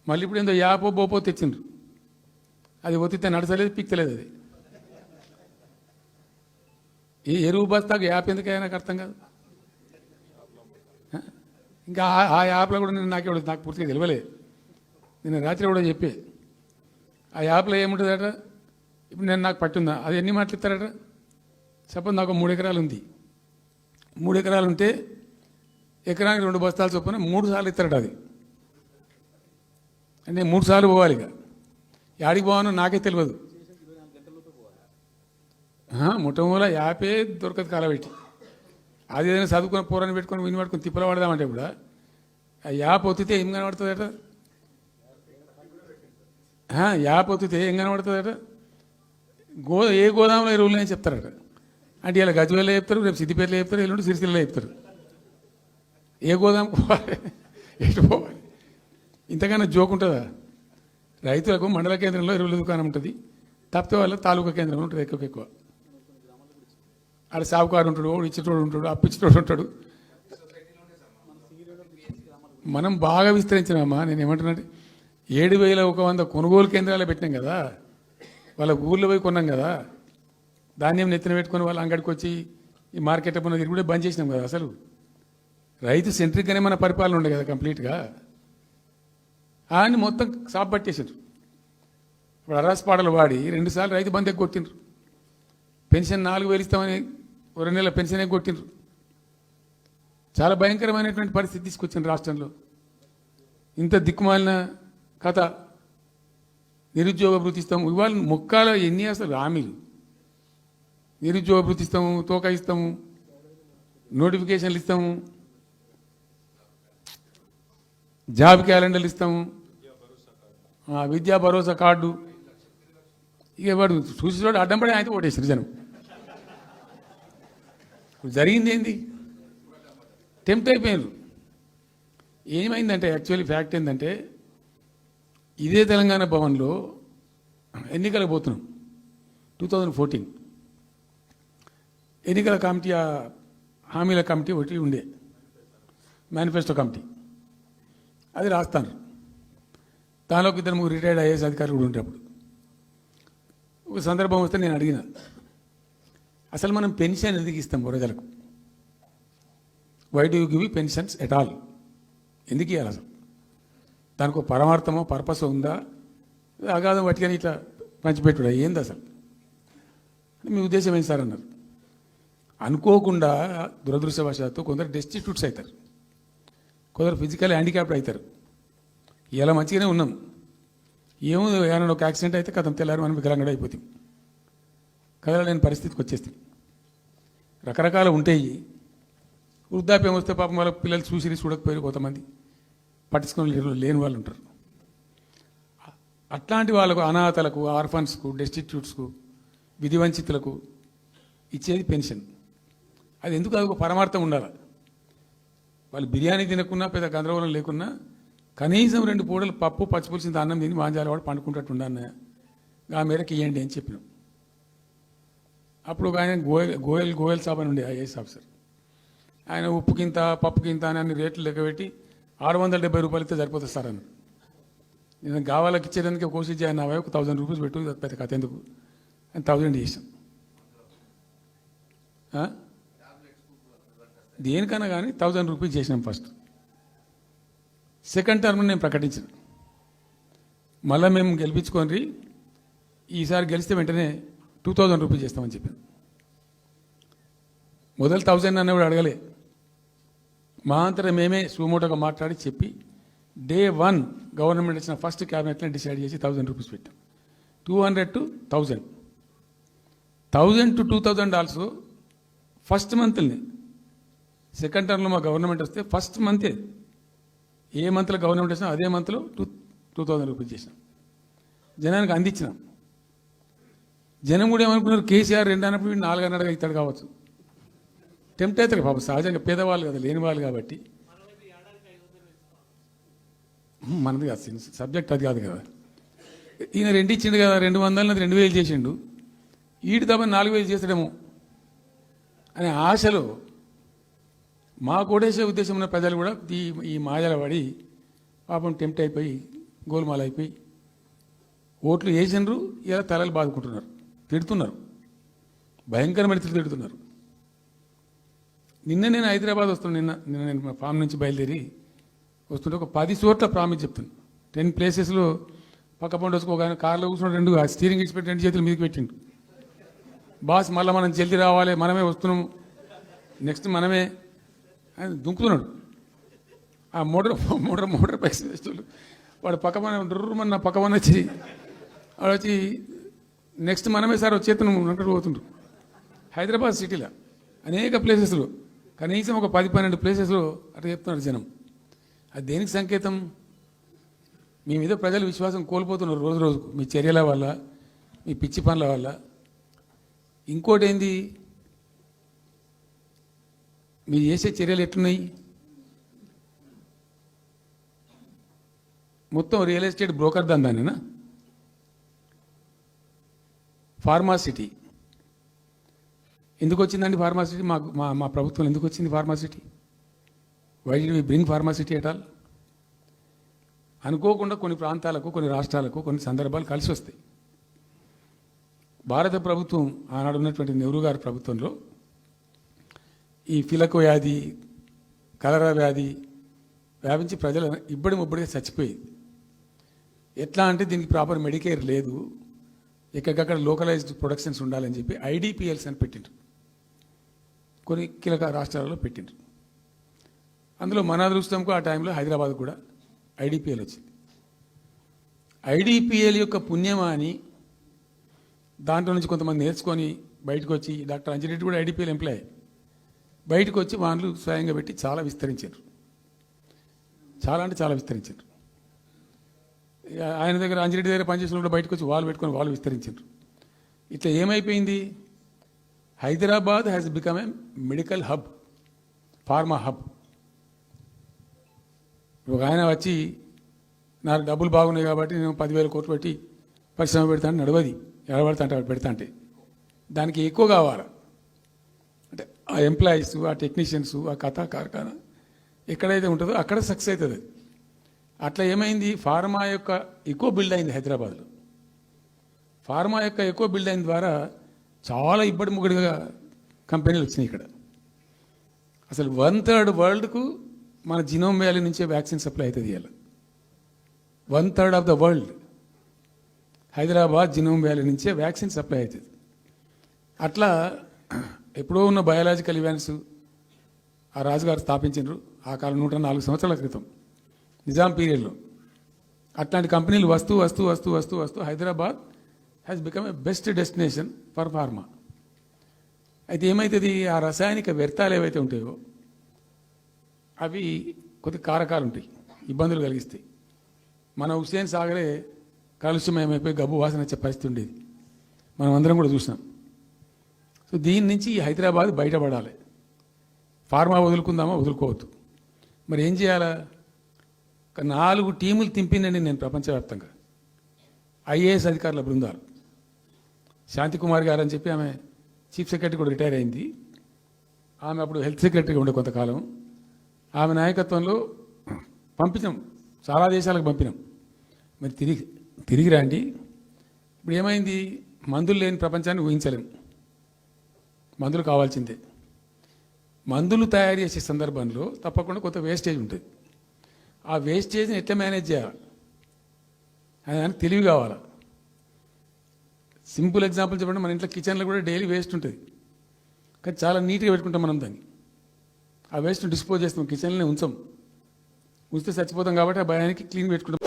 మళ్ళీ ఇప్పుడు ఏందో యాపో బోపో తెచ్చిండ్రు, అది ఒత్తితే నడచలేదు, పిక్తలేదు. అది ఈ ఎరువు బస్తాకు యాప్ ఎందుకైనా నాకు అర్థం కాదు. ఇంకా ఆ యాప్లో కూడా నేను నాకు పూర్తిగా తెలియలేదు. నేను రాత్రి కూడా చెప్పే ఆ యాప్లో ఏముంటుందట, ఇప్పుడు నాకు పట్టుందా, అది ఎన్ని మాటలు ఇస్తారట. సపోజ్ నాకు 3 ఎకరాలు ఉంది, 3 ఎకరాలు ఉంటే ఎకరానికి 2 బస్తాలు చొప్పున 3 సార్లు ఇస్తారట. అది అంటే 3 సార్లు పోవాలి. ఇక యాడికి పోవానో నాకే తెలియదు. ముఠమూల యాపే దొరకదు కాలబెట్టి. అది ఏదైనా చదువుకున్న పూరాన్ని పెట్టుకొని విని పట్టుకొని తిప్పలు పడదామంటే కూడా ఆ యాప్ ఒత్తితే ఏం కనబడుతుందట, యాప్ ఒత్తితే ఏం కనబడుతుందట. ఏ గోదాంలో ఎరువులు అని చెప్తారట. అంటే ఇలా గజ్వేల్లో చెప్తారు, రేపు సిద్దిపేటలో చెప్తారు, ఎల్లుండి సిరిసిల్లలో చెప్తారు. ఏ గోదాం పోవాలి, ఎటు పోవాలి. ఇంతకన్నా జోక్ ఉంటుందా? రైతులకు మండల కేంద్రంలో ఎరువుల దుకాణం ఉంటుంది, తప్పితే వాళ్ళ తాలూకా కేంద్రంలో ఉంటుంది ఎక్కువ. ఆడ సాగుకారు ఉంటాడు, ఇచ్చేటోడు ఉంటాడు, అప్పిచ్చేటోడు ఉంటాడు. మనం బాగా విస్తరించినామా. నేను ఏమంటున్నానంటే 7,100 కొనుగోలు కేంద్రాలు పెట్టినాం కదా, వాళ్ళ ఊర్లో పోయి కొన్నాం కదా, ధాన్యం నెత్తిన పెట్టుకొని వాళ్ళ అంగడికి వచ్చి ఈ మార్కెట్ పైన తిరిగి కూడా బంద్ చేసినాం కదా. అసలు రైతు సెంట్రిక్గానే మన పరిపాలన ఉండే కదా కంప్లీట్గా. ఆయన మొత్తం సాప్ పట్టేసారు. ఇప్పుడు అరాస్పాడలు వాడి 2 సార్లు రైతు బంద్ కొట్టిండ్రు. పెన్షన్ 4,000 ఇస్తామని 2 నెలల పెన్షన్ కొట్టిండ్రు. చాలా భయంకరమైనటువంటి పరిస్థితి తీసుకొచ్చింది రాష్ట్రంలో. ఇంత దిక్కుమాలిన కథ. నిరుద్యోగ భృతి ఇస్తాము, ఇవాళ మొక్కాల ఎన్ని అసలు హామీలు. నిరుద్యోగ భృతి ఇస్తాము, తోక ఇస్తాము, నోటిఫికేషన్లు ఇస్తాము, జాబ్ క్యాలెండర్లు ఇస్తాము, విద్యా భరోసా కార్డు. ఇక వాడు చూసేవాడు అడ్డం పడి ఆయన ఓటేసారు జనం. జరిగింది ఏంది, టెంప్ట్ అయిపోయారు. ఏమైందంటే యాక్చువల్లీ ఫ్యాక్ట్ ఏంటంటే ఇదే తెలంగాణ భవన్లో ఎన్నికలకు పోతున్నాం 2014. ఎన్నికల కమిటీ, హామీల కమిటీ ఒకటి ఉండే, మేనిఫెస్టో కమిటీ. అది రాస్తాను. దానిలోకి 2-3 రిటైర్డ్ ఐఏఎస్ అధికారులు కూడా ఉండేప్పుడు. ఒక సందర్భం వస్తే నేను అడిగిన, అసలు మనం పెన్షన్ ఎందుకు ఇస్తాం ప్రజలకు? Why do you give pensions at all? ఎందుకు ఇవ్వాలి అసలు? దానికి ఒక పరమార్థమో పర్పస్ ఉందా? అగాధం పట్టుకొని ఇట్లా పంచిపెట్టుడా ఏంది అసలు? మీ ఉద్దేశం ఏంటి సార్ అన్నారు. అనుకోకుండా దురదృష్టవశాత్తు కొందరు డెస్టిట్యూట్స్ అవుతారు, కొందరు ఫిజికల్ హ్యాండిక్యాప్డ్ అవుతారు. ఇలా మంచిగానే ఉన్నాం, ఏమో ఏమైనా ఒక యాక్సిడెంట్ అయితే కథం తెల్లారు మనం వికలాంగుడు అయిపోతాం, కదలలేని పరిస్థితికి వచ్చేస్తాం. రకరకాలు ఉంటాయి. వృద్ధాప్యం వస్తే పాపం వాళ్ళ పిల్లలు చూసి చూడకపోయారు, కొంతమంది పట్టించుకొని లేని వాళ్ళు ఉంటారు. అట్లాంటి వాళ్ళకు, అనాథలకు, ఆర్ఫన్స్కు, డెస్టిట్యూట్స్కు, విధివంచితులకు ఇచ్చేది పెన్షన్. అది ఎందుకు? అది ఒక పరమార్థం ఉండాలి. వాళ్ళు బిర్యానీ తినకున్నా, పెద్ద గందరగోళం లేకున్నా కనీసం 2 పూటలు పప్పు పచ్చిపులిసిన అన్నం తిని మాంజాల వాడు పండుకుంటట్టు ఉండాలన్న ఆ మేరకు ఇవ్వండి అని చెప్పినాం. అప్పుడు ఆయన గోయల్ సాబ్ అని ఉండే ఐఏఎస్ ఆఫీసర్. ఆయన ఉప్పుకింత పప్పుకింత అని అన్ని రేట్లు లెక్కబెట్టి 670 రూపాయలు ఇస్తే సరిపోతుంది సార్ అని. నేను గావాలకి ఇచ్చేదానికి కోసి ఆయన 1,000 రూపీస్ పెట్టు, పెద్ద కథ ఎందుకు అని 1000 చేసాం. దేనికన్నా కానీ 1000 రూపీస్ చేసినాం ఫస్ట్. సెకండ్ టర్మ్ నేను ప్రకటించాను, మళ్ళీ మేము గెలిపించుకొని ఈసారి గెలిస్తే వెంటనే 2000 రూపీస్ చేస్తామని చెప్పాను. మొదలు 1000 అన్నప్పుడు అడగలే, మా అంతటా మేమే సుమోటోగా మాట్లాడి చెప్పి డే 1 గవర్నమెంట్ ఇచ్చిన ఫస్ట్ క్యాబినెట్ని డిసైడ్ చేసి 1000 రూపీస్ పెట్టాం. 200 to 1000, 1000 to 2000 also first మంత్ని. Second టర్మ్లో మా గవర్నమెంట్ వస్తే ఫస్ట్ మంతే, ఏ మంత్లో గవర్నమెంట్ వచ్చినా అదే మంత్లో 2000 రూపీస్ చేసినాం, జనానికి అందించినాం. జనం కూడా ఏమనుకున్నారు, కేసీఆర్ 2 అన్నప్పుడు 4 అన్నట్టుగా ఇస్తాడు కావచ్చు. టెంప్ట్ అవుతారు పాపం, సహజంగా పేదవాళ్ళు కదా, లేని వాళ్ళు కాబట్టి. మనది కాదు సబ్జెక్ట్, అది కాదు కదా. ఈయన 2 ఇచ్చిండు కదా, 200 2000 చేసిండు, ఈడు తప్ప 4000 చేస్తాడేమో అనే ఆశలో మా కోటేసే ఉద్దేశం ఉన్న ప్రజలు కూడా ఈ మాయల పడి పాపం టెంప్ట్ అయిపోయి గోల్మాల్ అయిపోయి ఓట్లు వేసినారు, ఇలా తలలు బాదుకుంటున్నారు, తిడుతున్నారు, భయంకరమైన తిడుతున్నారు. నిన్న నేను హైదరాబాద్ వస్తున్నాను. నిన్న నేను మా ఫామ్ నుంచి బయలుదేరి వస్తుంటే ఒక 10 చోట్ల ప్రామిస్ చెప్తాను. 10 ప్లేసెస్లో పక్క పండు వచ్చుకో, కానీ కార్లో కూర్చున్న 2 స్టీరింగ్ ఇచ్చిపెట్టి 2 చేతులు మీదకి పెట్టిండు. బాస్ మళ్ళీ మనం జల్దీ రావాలి, మనమే వస్తున్నాము, నెక్స్ట్ మనమే అని దుంకుతున్నాడు. ఆ మోటార్ పైస వాడు పక్కన డుర్రమన్న పక్కన వచ్చి వాడు వచ్చి నెక్స్ట్ మనమే సార్ వచ్చేతను అంటూ పోతుండ్రు. హైదరాబాద్ సిటీలో అనేక ప్లేసెస్లో కనీసం ఒక 10-12 ప్లేసెస్లో అట్లా చెప్తున్నారు జనం. అది దేనికి సంకేతం? మీ మీద ప్రజలు విశ్వాసం కోల్పోతున్నారు రోజు రోజుకు, మీ చర్యల వల్ల, మీ పిచ్చి పనుల వల్ల. ఇంకోటి ఏంది, మీరు చేసే చర్యలు ఎట్లున్నాయి? మొత్తం రియల్ ఎస్టేట్ బ్రోకర్ దందానేనా? ఫార్మాసిటీ ఎందుకు వచ్చిందండి? ఫార్మాసిటీ మా ప్రభుత్వం ఎందుకు వచ్చింది Pharma City? Why did we bring Pharma City at all? అనుకోకుండా కొన్ని ప్రాంతాలకు, కొన్ని రాష్ట్రాలకు కొన్ని సందర్భాలు కలిసి వస్తాయి. భారత ప్రభుత్వం ఆనాడు ఉన్నటువంటి నెహ్రూ గారి ప్రభుత్వంలో ఈ ఫిలకు వ్యాధి, కలరా వ్యాధి వ్యాపించి ప్రజలు ముబ్బడిగా చచ్చిపోయేది. ఎట్లా అంటే దీనికి ప్రాపర్ మెడికేర్ లేదు, ఎక్కడికక్కడ లోకలైజ్డ్ ప్రొడక్షన్స్ ఉండాలని చెప్పి ఐడిపిఎల్స్ అని పెట్టిండ్రు. కొన్ని కీలక రాష్ట్రాలలో పెట్టిండ్రు. అందులో మన అదృష్టంకు ఆ టైంలో హైదరాబాద్ కూడా ఐడిపిఎల్ వచ్చింది. ఐడిపిఎల్ యొక్క పుణ్యమా అని దాంట్లో నుంచి కొంతమంది నేర్చుకొని బయటకు వచ్చి, డాక్టర్ అంజిరెడ్డి కూడా ఐడిపిఎల్ ఎంప్లాయ్, బయటకు వచ్చి వాళ్ళు స్వయంగా పెట్టి చాలా విస్తరించారు. చాలా అంటే చాలా విస్తరించారు. ఆయన దగ్గర అంజిరెడ్డి దగ్గర పనిచేసిన కూడా బయటకు వచ్చి వాళ్ళు పెట్టుకొని వాళ్ళు విస్తరించారు. ఇట్లా ఏమైపోయింది? Hyderabad has become a medical hub, pharma hub. ఒక ఆయన వచ్చి నాకు డబ్బులు బాగున్నాయి కాబట్టి నేను 10,000 కోట్లు పెట్టి పరిశ్రమ పెడతాను, నడవది ఎడబడతా అంటే పెడతా అంటే దానికి ఎక్కువ కావాలి. అంటే ఆ ఎంప్లాయీస్, ఆ టెక్నీషియన్స్, ఆ కథా కార్ఖానా ఎక్కడైతే ఉంటుందో అక్కడ సక్సెస్ అవుతుంది. అట్లా ఏమైంది? ఫార్మా యొక్క ఎక్కువ బిల్డ్ అయింది హైదరాబాద్లో. ఫార్మా యొక్క ఎక్కువ బిల్డ్ అయిన ద్వారా చాలా ఇబ్బడి ముగ్గడిగా కంపెనీలు వచ్చినాయి ఇక్కడ. అసలు 1/3 వరల్డ్కు మన జినోమ్ వ్యాలీ నుంచే వ్యాక్సిన్ సప్లై అవుతుంది. ఇవాళ 1/3 of the world Hyderabad genome valley నుంచే వ్యాక్సిన్ సప్లై అవుతుంది. అట్లా ఎప్పుడో ఉన్న బయాలజికల్ ఈవెంట్స్ ఆ రాజుగారు స్థాపించారు ఆ కాలం 104 సంవత్సరాల క్రితం నిజాం పీరియడ్లో. అట్లాంటి కంపెనీలు వస్తూ Hyderabad has become a best destination for pharma. అయితే ఏమవుతుంది? ఆ రసాయనిక వ్యర్థాలు ఏవైతే ఉంటాయో అవి కొద్ది కారకాలు ఉంటాయి, ఇబ్బందులు కలిగిస్తాయి. మన హుస్సేన్ సాగరే కాలుష్యమయమైపోయి గబ్బు వాసన వచ్చే పరిస్థితి ఉండేది, మనం అందరం కూడా చూసినాం. సో దీని నుంచి హైదరాబాద్ బయటపడాలి. ఫార్మా వదులుకుందామా? వదులుకోవద్దు. మరి ఏం చేయాలా? 4 టీములు తింపిందండి నేను ప్రపంచవ్యాప్తంగా. ఐఏఎస్ అధికారుల బృందాలు, శాంతికుమార్ గారు అని చెప్పి ఆమె చీఫ్ సెక్రటరీ కూడా రిటైర్ అయింది. ఆమె అప్పుడు హెల్త్ సెక్రటరీగా ఉండే కొంతకాలం. ఆమె నాయకత్వంలో పంపించాం, చాలా దేశాలకు పంపినాం. మరి తిరిగి రండి. ఇప్పుడు ఏమైంది? మందులు లేని ప్రపంచాన్ని ఊహించలేము, మందులు కావాల్సిందే. మందులు తయారు చేసే సందర్భంలో తప్పకుండా కొంత వేస్టేజ్ ఉంటుంది. ఆ వేస్టేజ్ని ఎట్లా మేనేజ్ చేయాలి అని తెలివి కావాలి. సింపుల్ ఎగ్జాంపుల్ చెప్పండి, మన ఇంట్లో కిచెన్లో కూడా డైలీ వేస్ట్ ఉంటుంది, కానీ చాలా నీట్గా పెట్టుకుంటాం మనం దాన్ని. ఆ వేస్ట్ డిస్పోజ్ చేస్తాం, కిచెన్లోనే ఉంచాం. ఉంచితే చచ్చిపోతాం కాబట్టి ఆ భయానికి క్లీన్ పెట్టుకుంటాం.